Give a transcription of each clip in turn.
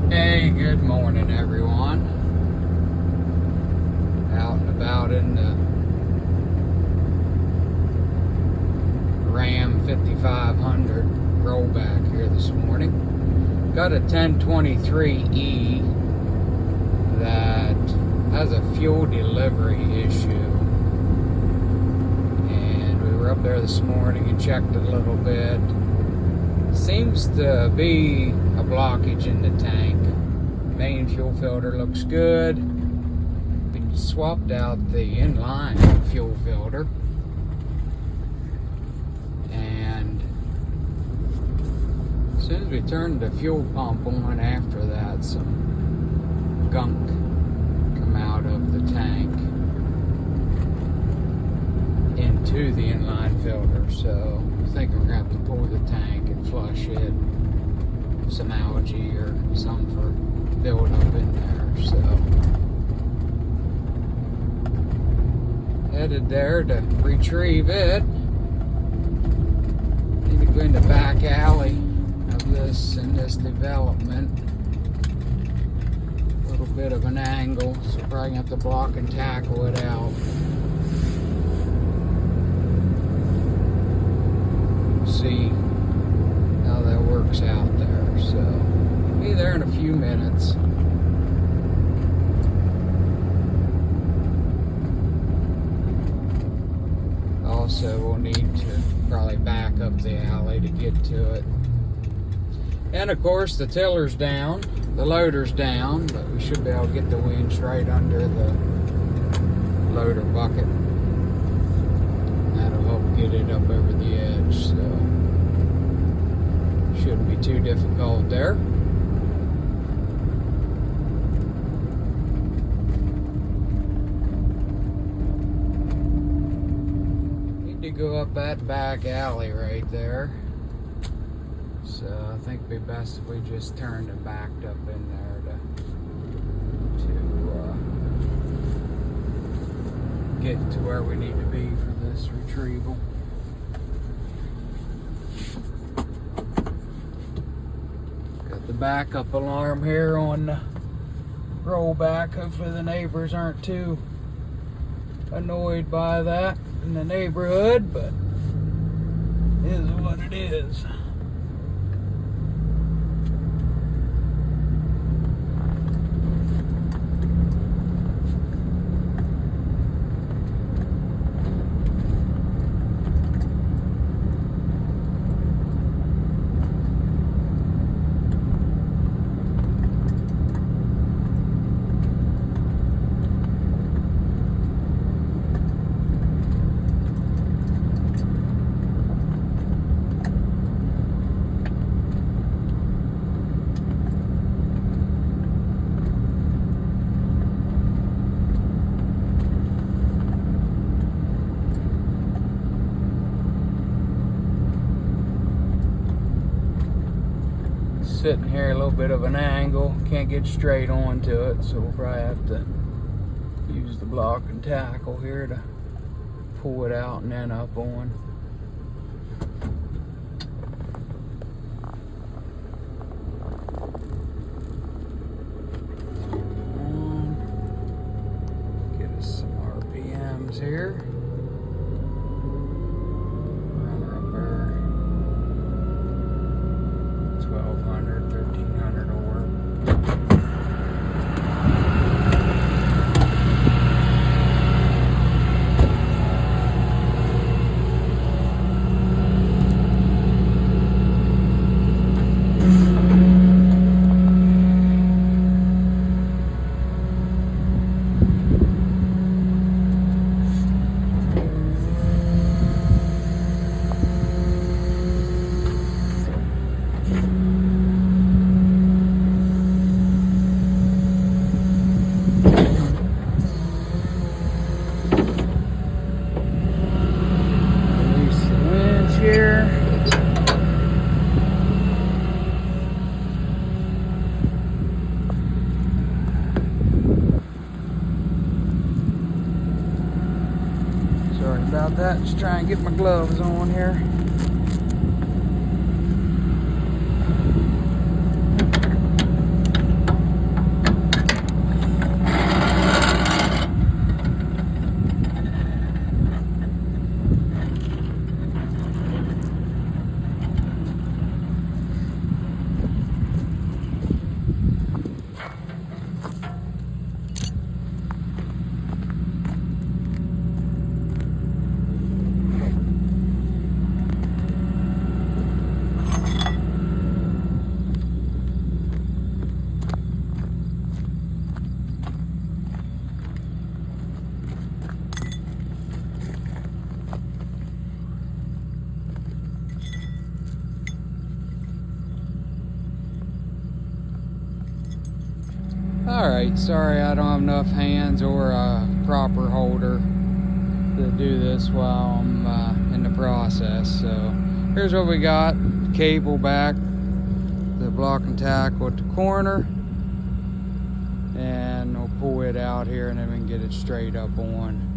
Hey, good morning, everyone. Out and about in the Ram 5500 rollback here this morning. Got a 1023E that has a fuel delivery issue. And we were up there this morning and checked a little bit. Seems to be a blockage in the tank. Main fuel filter looks good. We swapped out the inline fuel filter, and as soon as we turned the fuel pump on after that, some gunk come out of the tank into the inline filter. So I think we're gonna have to pull the tank and flush it. Some algae or some for build up in there. So headed there to retrieve it. Need to go in the back alley of this development. A little bit of an angle, so probably have to block and tackle it out. See how that works out there. So be there in a few minutes. Also, we'll need to probably back up the alley to get to it. And of course, the tiller's down, the loader's down, but we should be able to get the winch right under the loader bucket. That'll help get it up over the edge, so shouldn't be too difficult there. Need to go up that back alley right there. So I think it'd be best if we just turned and backed up in there to get to where we need to be for this retrieval. Got the backup alarm here on the rollback. Hopefully the neighbors aren't too annoyed by that in the neighborhood, but it is what it is. Sitting here a little bit of an angle, can't get straight onto it, so we'll probably have to use the block and tackle here to pull it out and then up on. Get us some RPMs here. About that, just try and get my gloves on here. Alright, sorry I don't have enough hands or a proper holder to do this while I'm in the process. So here's what we got. Cable back, the block and tackle at the corner, and we'll pull it out here and then we can get it straight up on.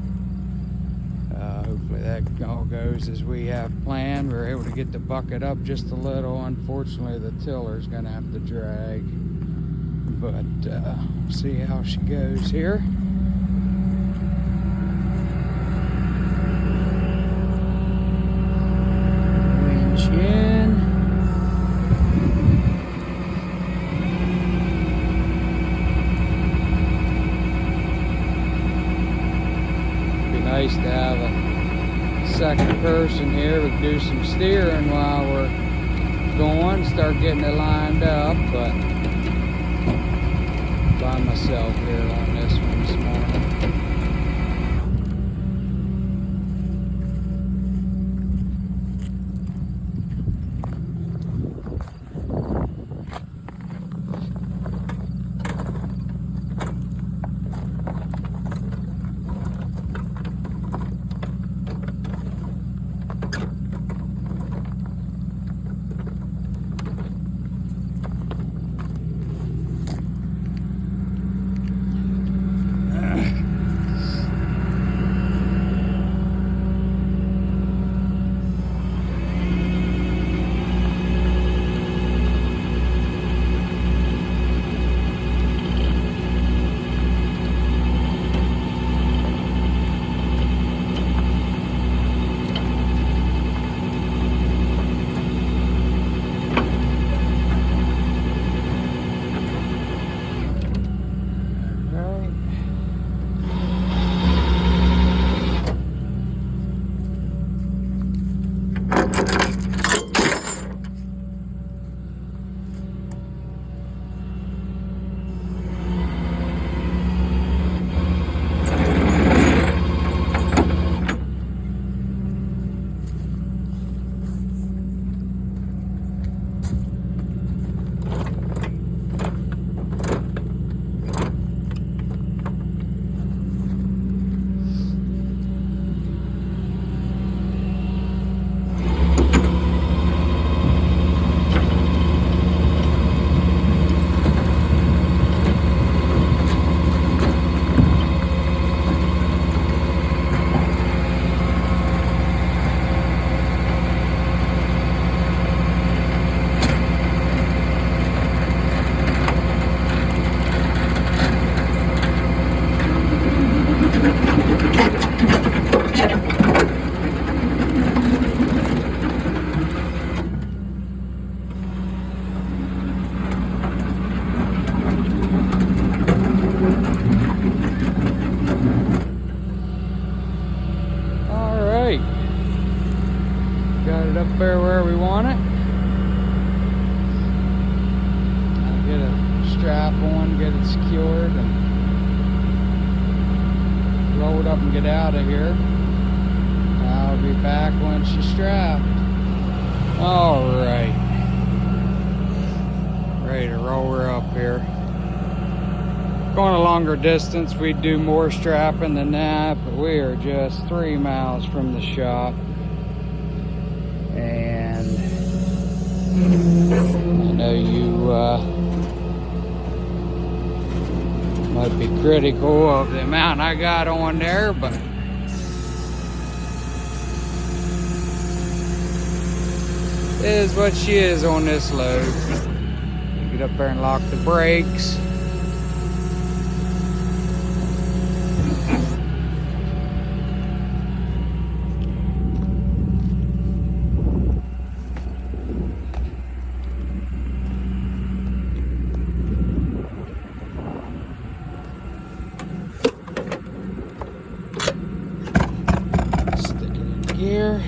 Hopefully that all goes as we have planned. We're able to get the bucket up just a little. Unfortunately, the tiller's gonna have to drag, but we'll see how she goes here. Winch in. Be nice to have a second person here to do some steering while we're going, start getting it lined up, but by myself here on this one this morning. Got it up there where we want it. I'll get a strap on, get it secured, and roll it up and get out of here. I'll be back when she's strapped. Alright. Ready to roll her up here. Going a longer distance, we'd do more strapping than that, but we are just 3 miles from the shop. And I know you might be critical of the amount I got on there, but it is what she is on this load. Get up there and lock the brakes. Here.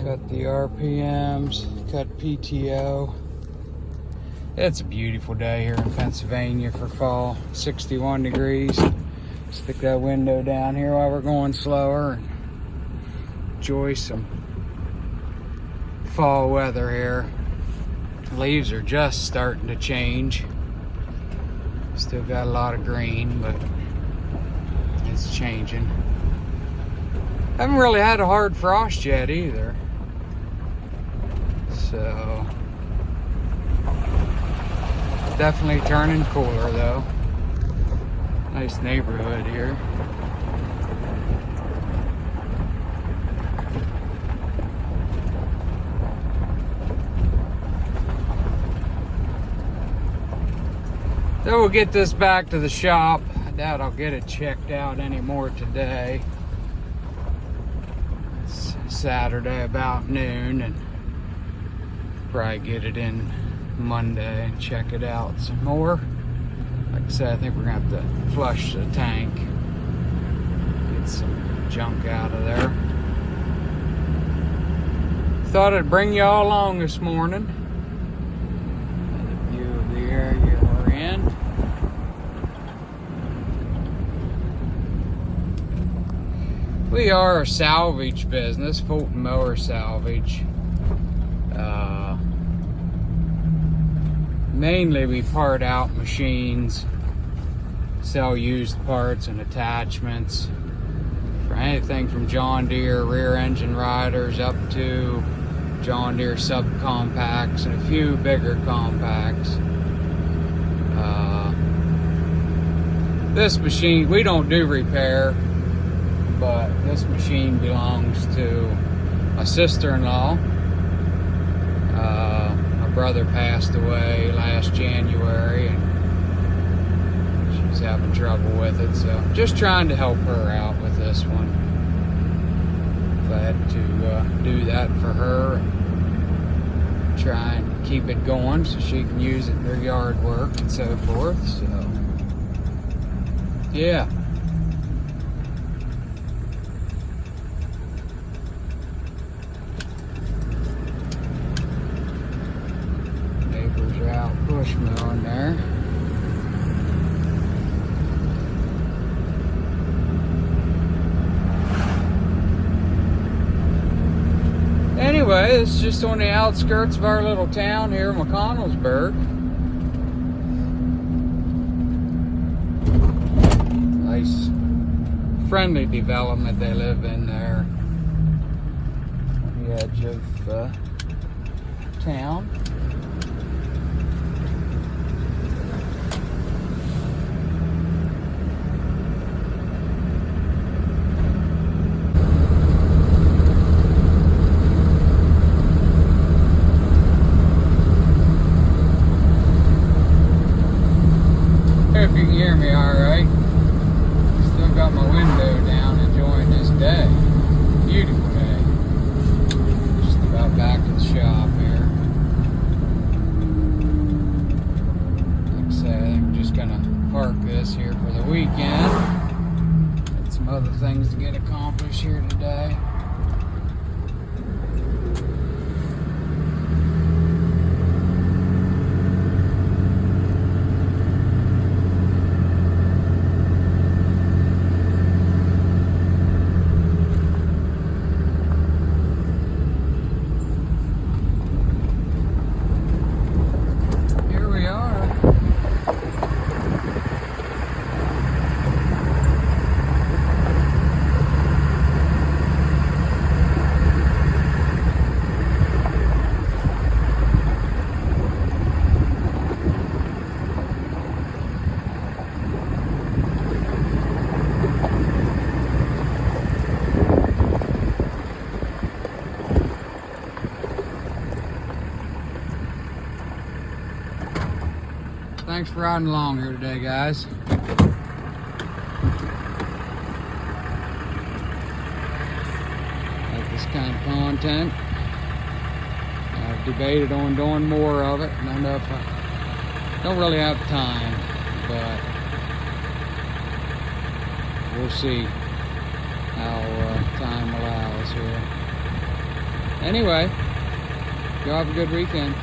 Cut the RPMs, cut PTO. It's a beautiful day here in Pennsylvania for fall. 61 degrees. Stick that window down here while we're going slower and enjoy some fall weather here. Leaves are just starting to change. Still got a lot of green, but it's changing. Haven't really had a hard frost yet either. So definitely turning cooler though. Nice neighborhood here. Then we'll get this back to the shop. I doubt I'll get it checked out anymore today. It's Saturday about noon, and probably get it in Monday and check it out some more. Like I said, I think we're gonna have to flush the tank, get some junk out of there. Thought I'd bring y'all along this morning. Another view of the area we're in. We are a salvage business, Fulton Mower Salvage. Mainly we part out machines, sell used parts and attachments for anything from John Deere rear engine riders up to John Deere subcompacts and a few bigger compacts. This machine, we don't do repair, but this machine belongs to my sister-in-law. My brother passed away last January and she's having trouble with it, so just trying to help her out with this one. Glad to do that for her and try and keep it going so she can use it in her yard work and so forth. So yeah. Out push mowing there. Anyway, it's just on the outskirts of our little town here, McConnellsburg. Nice, friendly development they live in there on the edge of town. If you can hear me all right. Still got my window down, enjoying this day. Beautiful day. Just about back to the shop here. Like I say, I think I'm just gonna park this here for the weekend. Got some other things to get accomplished here today. Thanks for riding along here today, guys. Like this kind of content. I've debated on doing more of it. I don't know if I don't really have time, but we'll see how time allows here. Anyway, y'all have a good weekend.